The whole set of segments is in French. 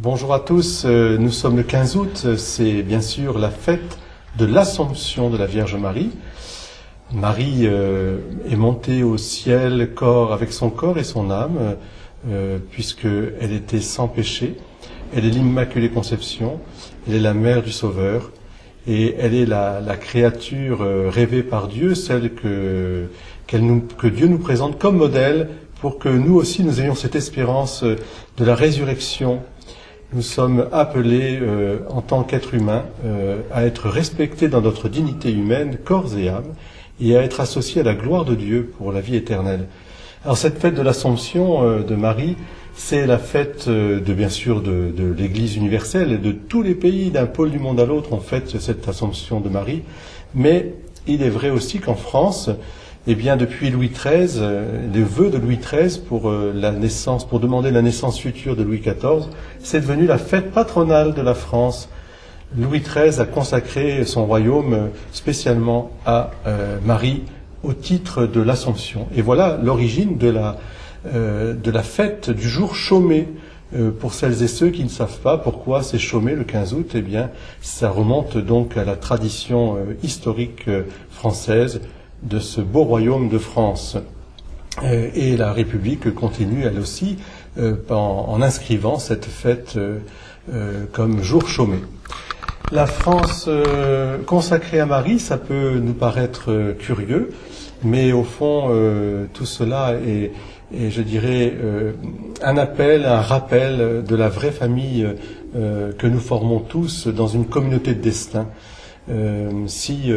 Bonjour à tous, nous sommes le 15 août, c'est bien sûr la fête de l'Assomption de la Vierge Marie. Marie est montée au ciel avec son corps et son âme, puisqu'elle était sans péché. Elle est l'Immaculée Conception, elle est la mère du Sauveur, et elle est la créature rêvée par Dieu, celle que Dieu nous présente comme modèle pour que nous aussi nous ayons cette espérance de la résurrection. Nous sommes appelés, en tant qu'êtres humains, à être respectés dans notre dignité humaine, corps et âme, et à être associés à la gloire de Dieu pour la vie éternelle. Alors cette fête de l'Assomption de Marie, c'est la fête bien sûr de l'Église universelle et de tous les pays, d'un pôle du monde à l'autre, on fête cette Assomption de Marie. Mais il est vrai aussi qu'en France, eh bien, depuis Louis XIII, les vœux de Louis XIII pour demander la naissance future de Louis XIV, c'est devenu la fête patronale de la France. Louis XIII a consacré son royaume spécialement à Marie au titre de l'Assomption. Et voilà l'origine de la fête du jour chômé. Pour celles et ceux qui ne savent pas pourquoi c'est chômé le 15 août, eh bien, ça remonte donc à la tradition historique française de ce beau royaume de France. Et la République continue, elle aussi, en inscrivant cette fête comme jour chômé. La France consacrée à Marie, ça peut nous paraître curieux, mais au fond, tout cela est je dirais, un appel, un rappel de la vraie famille que nous formons tous dans une communauté de destin. Si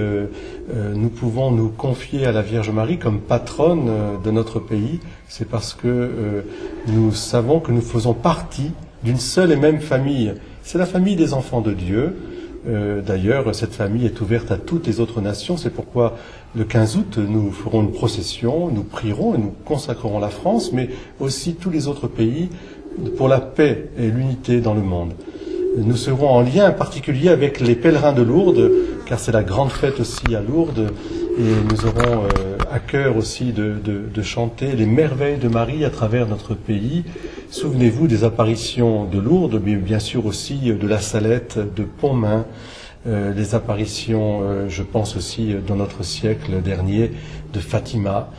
nous pouvons nous confier à la Vierge Marie comme patronne de notre pays, c'est parce que nous savons que nous faisons partie d'une seule et même famille. C'est la famille des enfants de Dieu. D'ailleurs, cette famille est ouverte à toutes les autres nations. C'est pourquoi le 15 août, nous ferons une procession, nous prierons et nous consacrerons la France, mais aussi tous les autres pays pour la paix et l'unité dans le monde. Nous serons en lien particulier avec les pèlerins de Lourdes, car c'est la grande fête aussi à Lourdes, et nous aurons à cœur aussi de chanter les merveilles de Marie à travers notre pays. Souvenez-vous des apparitions de Lourdes, mais bien sûr aussi de la Salette, de Pontmain, les apparitions, je pense aussi dans notre siècle dernier, de Fatima,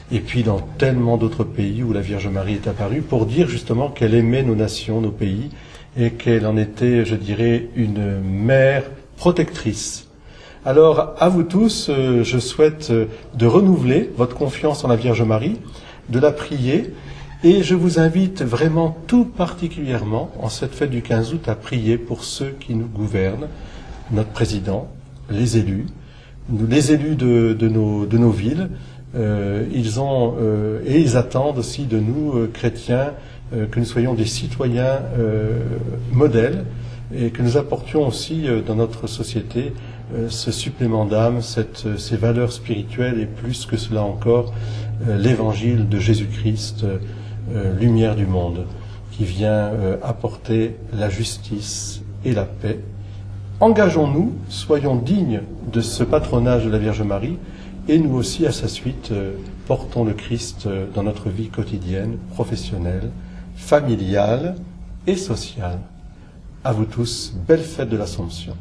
et puis dans tellement d'autres pays où la Vierge Marie est apparue, pour dire justement qu'elle aimait nos nations, nos pays, et qu'elle en était, je dirais, une mère protectrice. Alors, à vous tous, je souhaite de renouveler votre confiance en la Vierge Marie, de la prier, et je vous invite vraiment tout particulièrement, en cette fête du 15 août, à prier pour ceux qui nous gouvernent, notre président, les élus de nos villes. Ils attendent aussi de nous, chrétiens, que nous soyons des citoyens modèles et que nous apportions aussi dans notre société ce supplément d'âme, ces valeurs spirituelles et plus que cela encore, l'évangile de Jésus-Christ, lumière du monde, qui vient apporter la justice et la paix. Engageons-nous, soyons dignes de ce patronage de la Vierge Marie et nous aussi à sa suite portons le Christ dans notre vie quotidienne, professionnelle, familiale et sociale. À vous tous, belle fête de l'Assomption.